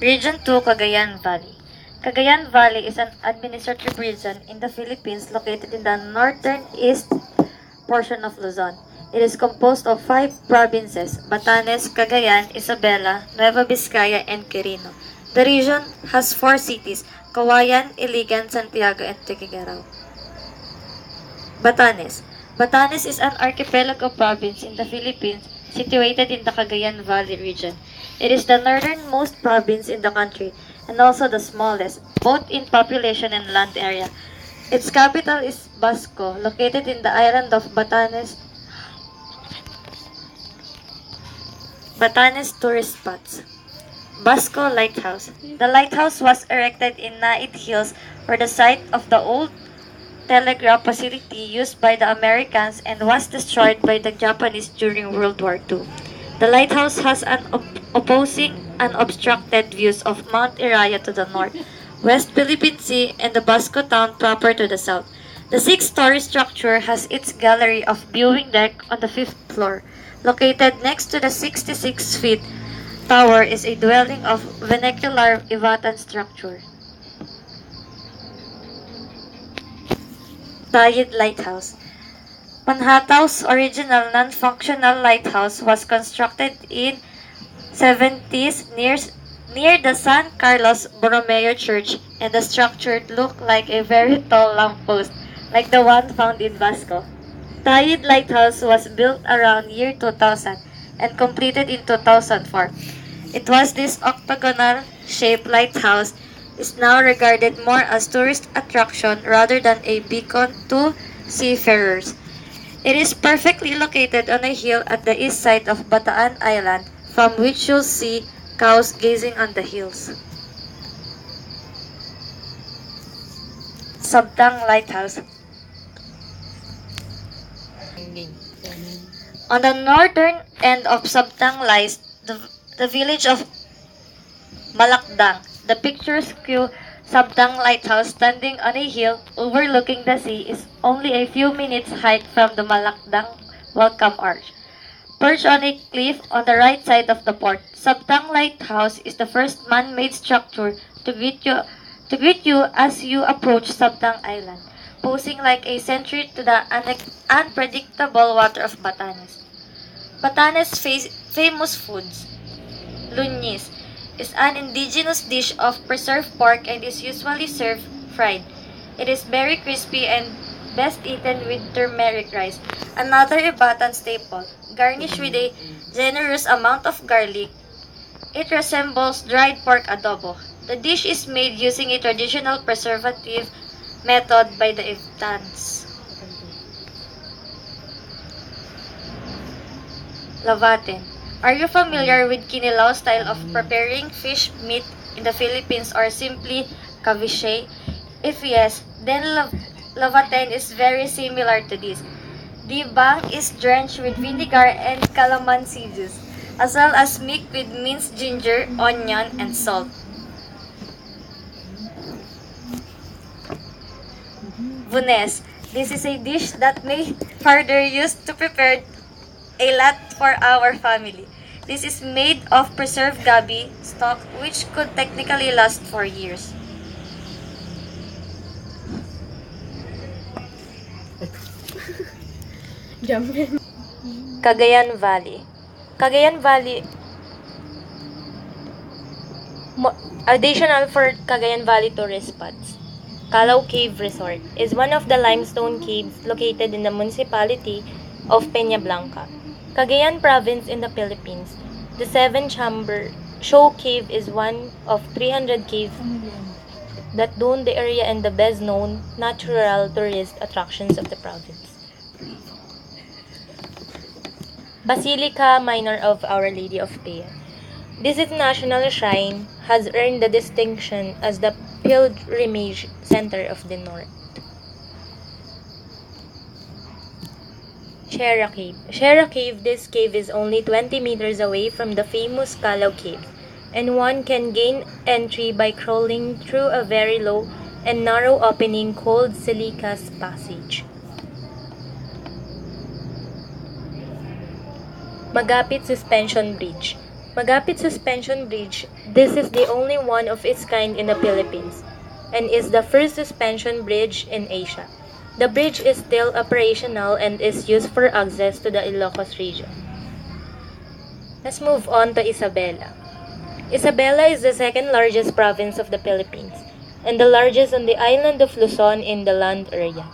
Region 2, Cagayan Valley. Cagayan Valley is an administrative region in the Philippines located in the northern east portion of Luzon. It is composed of 5 provinces: Batanes, Cagayan, Isabela, Nueva Vizcaya, and Quirino. The region has 4 cities: Kawayan, Iligan, Santiago, and Tuguegarao. Batanes. Batanes is an archipelago province in the Philippines situated in the Cagayan Valley region. It is the northernmost province in the country and also the smallest, both in population and land area. Its capital is Basco, located in the island of Batanes. Batanes tourist spots. Basco Lighthouse. The lighthouse was erected in Nait Hills or the site of the old telegraph facility used by the Americans and was destroyed by the Japanese during World War II. The lighthouse has an opposing unobstructed views of Mount Iraya to the north, West Philippine Sea, and the Basco town proper to the south. The 6-story structure has its gallery of viewing deck on the 5th floor. Located next to the 66 feet tower is a dwelling of vernacular Ivatan structure. Tayid Lighthouse. Manhattan's original non-functional lighthouse was constructed in 70s near the San Carlos Borromeo Church, and the structure looked like a very tall lamppost, like the one found in Basco. Tayid Lighthouse was built around year 2000 and completed in 2004. It was this octagonal-shaped lighthouse is now regarded more as tourist attraction rather than a beacon to seafarers. It is perfectly located on a hill at the east side of Bataan Island, from which you'll see cows gazing on the hills. Sabtang Lighthouse. On the northern end of Sabtang lies the village of Malakdang. The picturesque Sabtang Lighthouse, standing on a hill overlooking the sea, is only a few minutes' hike from the Malakdang Welcome Arch. Perched on a cliff on the right side of the port, Sabtang Lighthouse is the first man-made structure to greet you as you approach Sabtang Island, posing like a sentry to the unpredictable water of Batanes. Batanes' famous foods. Lunyis is an indigenous dish of preserved pork and is usually served fried. It is very crispy and best eaten with turmeric rice. Another Ibatan staple, garnished with a generous amount of garlic. It resembles dried pork adobo. The dish is made using a traditional preservative method by the Ibtans. Lavaten. Are you familiar with kinilaw style of preparing fish meat in the Philippines, or simply caviche? If yes, then lavaten is very similar to this. The bang is drenched with vinegar and calamansi juice, as well as mixed with minced ginger, onion, and salt. Vunes. This is a dish that my father used to prepare a lot for our family. This is made of preserved gabi stock, which could technically last for years. Cagayan Valley. Cagayan Valley. Additional for Cagayan Valley tourist spots. Calao Cave Resort is one of the limestone caves located in the municipality of Peña Blanca, Cagayan Province in the Philippines. The 7-chamber show cave is one of 300 caves that dome the area and the best-known natural tourist attractions of the province. Basilica Minor of Our Lady of Pea. This international shrine has earned the distinction as the pilgrimage center of the North. Shera Cave. Shera Cave, this cave is only 20 meters away from the famous Calao Cave, and one can gain entry by crawling through a very low and narrow opening called Silica's Passage. Magapit Suspension Bridge. Magapit Suspension Bridge, this is the only one of its kind in the Philippines and is the first suspension bridge in Asia. The bridge is still operational and is used for access to the Ilocos region. Let's move on to Isabela. Isabela is the second largest province of the Philippines and the largest on the island of Luzon in the land area.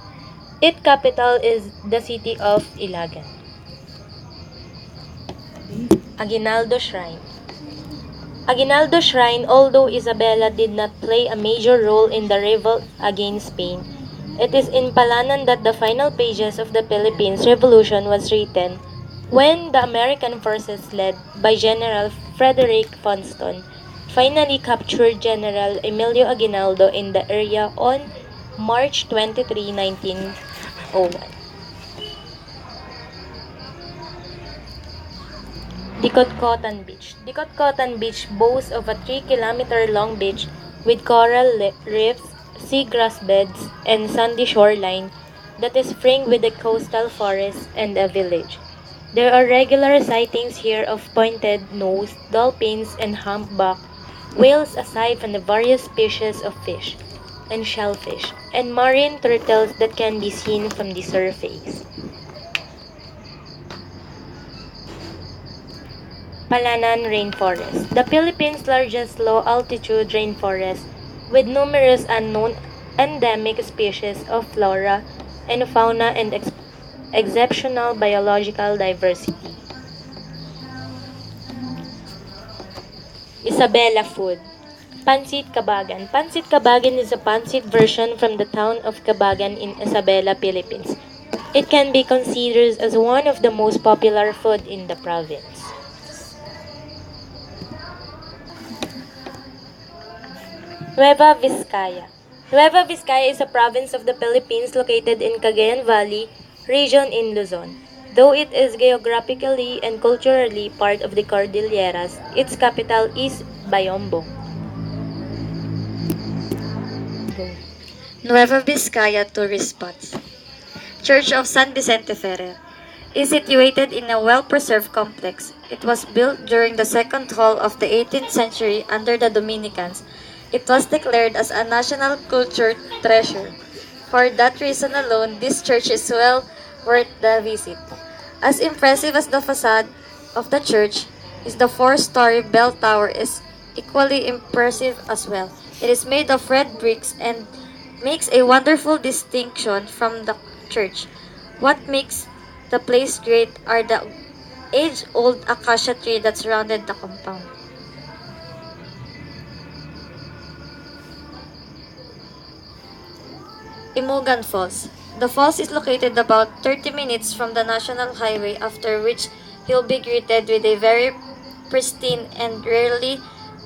Its capital is the city of Ilagan. Aguinaldo Shrine. Aguinaldo Shrine, although Isabela did not play a major role in the revolt against Spain, it is in Palanan that the final pages of the Philippines Revolution was written when the American forces led by General Frederick Funston finally captured General Emilio Aguinaldo in the area on March 23, 1901. Dikotkotan Beach. Dikotkotan Beach boasts of a 3-kilometer long beach with coral reefs, seagrass beds, and sandy shoreline that is fringed with a coastal forest and a village. There are regular sightings here of pointed-nosed dolphins and humpback whales aside from the various species of fish and shellfish and marine turtles that can be seen from the surface. Palanan Rainforest, the Philippines' largest low-altitude rainforest with numerous unknown endemic species of flora and fauna and exceptional biological diversity. Isabela food. Pansit Kabagan. Pansit Kabagan is a pansit version from the town of Kabagan in Isabela, Philippines. It can be considered as one of the most popular food in the province. Nueva Vizcaya. Nueva Vizcaya is a province of the Philippines located in Cagayan Valley region in Luzon. Though it is geographically and culturally part of the Cordilleras, its capital is Bayombo. Nueva Vizcaya tourist spots. Church of San Vicente Ferrer is situated in a well-preserved complex. It was built during the second half of the 18th century under the Dominicans. It was declared as a national culture treasure. For that reason alone, this church is well worth the visit. As impressive as the facade of the church is, the four-story bell tower is equally impressive as well. It is made of red bricks and makes a wonderful distinction from the church. What makes the place great are the age-old acacia tree that surrounded the compound. Imogan Falls. The falls is located about 30 minutes from the National Highway, after which you'll be greeted with a very pristine and rarely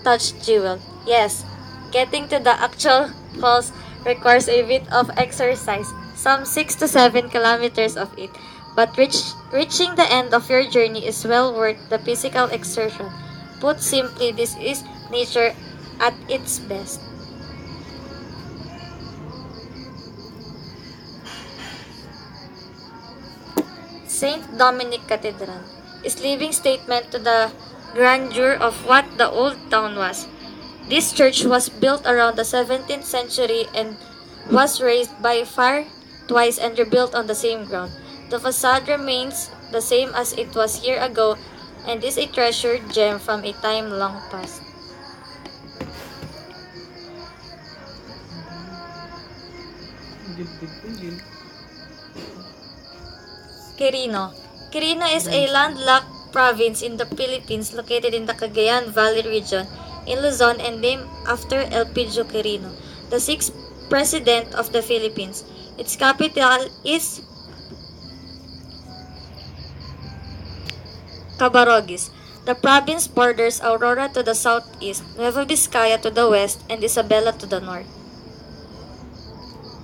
touched jewel. Yes, getting to the actual falls requires a bit of exercise, some 6 to 7 kilometers of it, but reaching the end of your journey is well worth the physical exertion. Put simply, this is nature at its best. St. Dominic Cathedral is living statement to the grandeur of what the old town was. This church was built around the 17th century and was raised by fire twice and rebuilt on the same ground. The facade remains the same as it was years ago and is a treasured gem from a time long past. Quirino. Quirino is a landlocked province in the Philippines located in the Cagayan Valley region in Luzon and named after Elpidio Quirino, the sixth President of the Philippines. Its capital is Cabarogis. The province borders Aurora to the southeast, Nueva Vizcaya to the west, and Isabela to the north.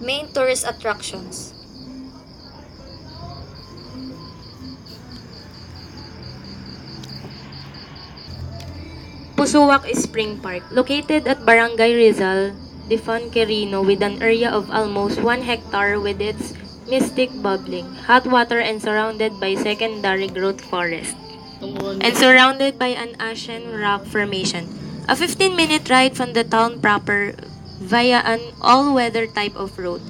Main tourist attractions. Pusuwak Spring Park, located at Barangay Rizal, Difon Quirino, with an area of almost 1 hectare with its mystic bubbling, hot water and surrounded by secondary growth forest. and surrounded by an ancient rock formation. A 15-minute ride from the town proper via an all-weather type of road.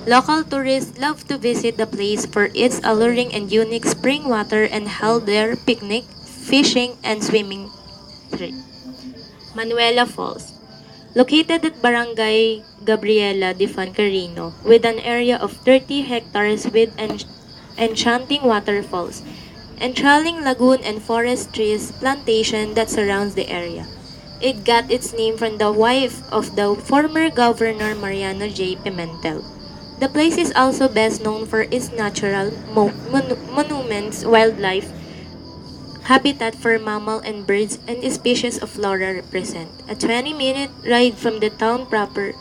Local tourists love to visit the place for its alluring and unique spring water and held their picnic, fishing, and swimming trip. Manuela Falls. Located at Barangay Gabriela de Fancarino, with an area of 30 hectares with enchanting waterfalls, enthralling lagoon and forest trees plantation that surrounds the area. It got its name from the wife of the former governor Mariano J. Pimentel. The place is also best known for its natural monuments, wildlife, habitat for mammal and birds, and species of flora represent. A 20-minute ride from the town proper,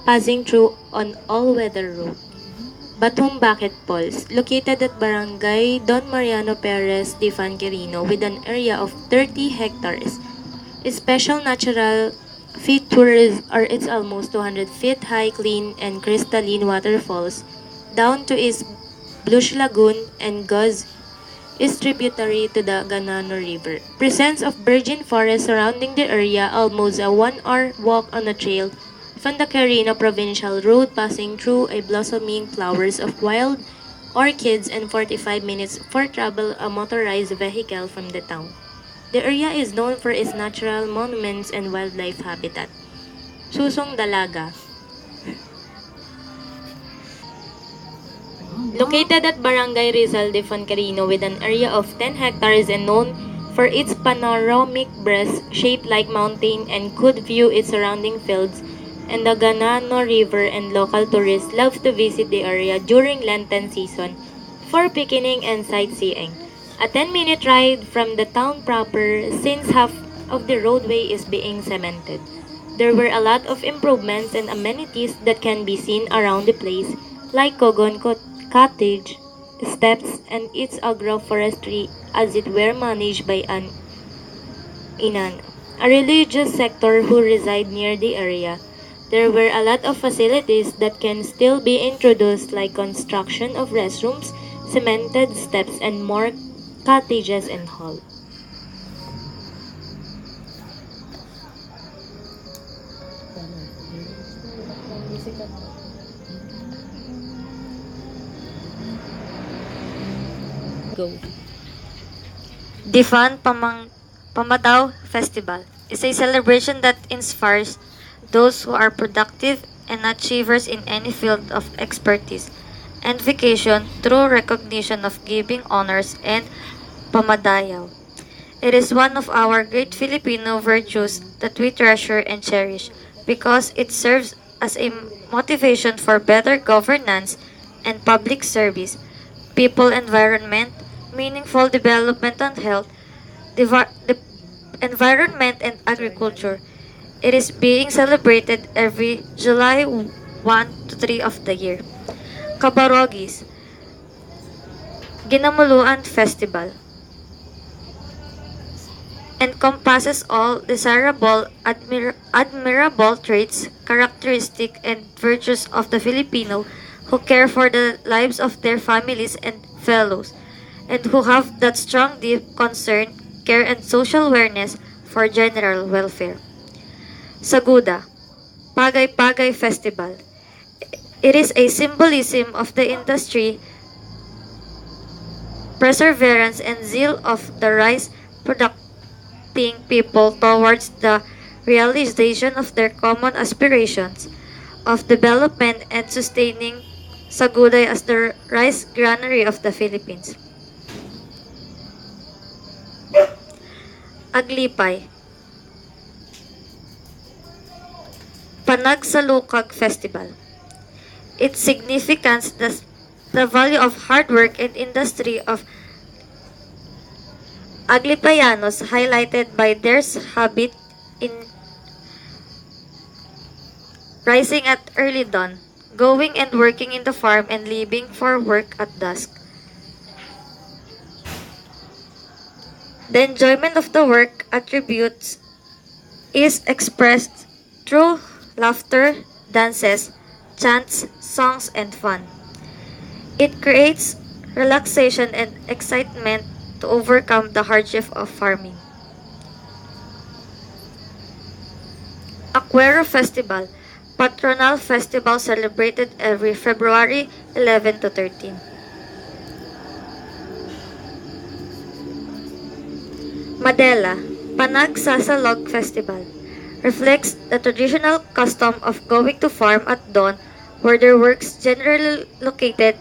passing through an all-weather road. Batum Bucket Falls, located at Barangay Don Mariano Perez de Fanquirino with an area of 30 hectares. Its special natural features are its almost 200 feet high clean and crystalline waterfalls down to its Blush Lagoon and Guz is tributary to the Ganano River. Presence of virgin forest surrounding the area, almost a 1-hour walk on a trail from the Carino Provincial Road passing through a blossoming flowers of wild orchids and 45 minutes for travel a motorized vehicle from the town. The area is known for its natural monuments and wildlife habitat. Susong Dalaga. Located at Barangay Rizal de Foncarino with an area of 10 hectares and known for its panoramic breast shaped like mountain and could view its surrounding fields and the Ganano River, and local tourists love to visit the area during Lenten season for picnicking and sightseeing. A 10-minute ride from the town proper since half of the roadway is being cemented. There were a lot of improvements and amenities that can be seen around the place like Kogon Cottage, steps, and its agroforestry as it were managed by an Inan, a religious sector who reside near the area. There were a lot of facilities that can still be introduced like construction of restrooms, cemented steps, and more cottages and hall. Go. Difan Pamadaw Festival is a celebration that inspires those who are productive and achievers in any field of expertise and vocation through recognition of giving honors and pamadayaw. It is one of our great Filipino virtues that we treasure and cherish because it serves as a motivation for better governance and public service, people environment, meaningful development and health, the environment and agriculture. It is being celebrated every July 1 to 3 of the year. Kabarogis, Ginamuluan Festival encompasses all desirable, admirable traits, characteristics, and virtues of the Filipino who care for the lives of their families and fellows, and who have that strong, deep concern, care, and social awareness for general welfare. Saguda, Pagay-Pagay Festival. It is a symbolism of the industry, perseverance, and zeal of the rice producing people towards the realization of their common aspirations of development and sustaining Saguday as the rice granary of the Philippines. Aglipay, Panagsalukag Festival. Its significance, the value of hard work and industry of Aglipayanos highlighted by their habit in rising at early dawn, going and working in the farm and leaving for work at dusk. The enjoyment of the work attributes is expressed through laughter, dances, chants, songs, and fun. It creates relaxation and excitement to overcome the hardship of farming. Aquero Festival, patronal festival celebrated every February 11 to 13. Madela, Panag Sasalog Festival, reflects the traditional custom of going to farm at dawn where their works generally located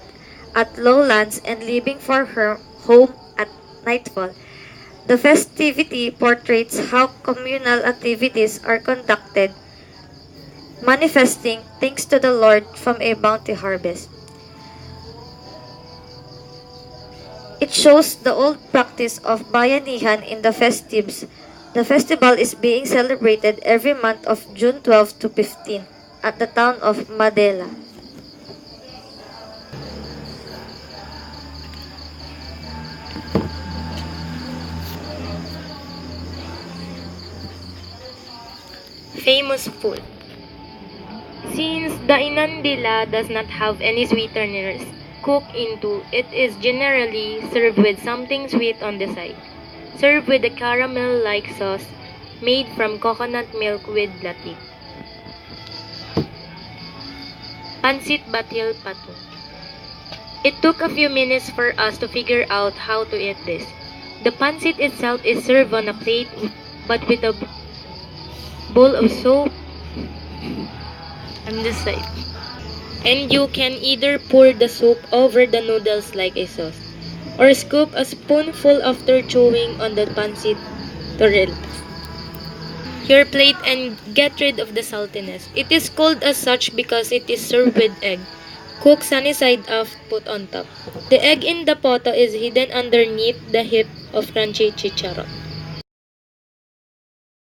at lowlands and leaving for her home at nightfall. The festivity portrays how communal activities are conducted, manifesting thanks to the Lord from a bounty harvest. It shows the old practice of bayanihan in the festives. The festival is being celebrated every month of June 12 to 15 at the town of Madela. Famous food. Since the inandila does not have any sweeteners cooked into, it is generally served with something sweet on the side. Served with a caramel-like sauce made from coconut milk with latik. Pansit Batil Pato. It took a few minutes for us to figure out how to eat this. The pancit itself is served on a plate but with a bowl of soup on the side. And you can either pour the soup over the noodles like a sauce, or scoop a spoonful after chewing on the pancit to relax your plate and get rid of the saltiness. It is called as such because it is served with egg, cooked sunny side up, put on top. The egg in the poto is hidden underneath the heap of crunchy chicharron.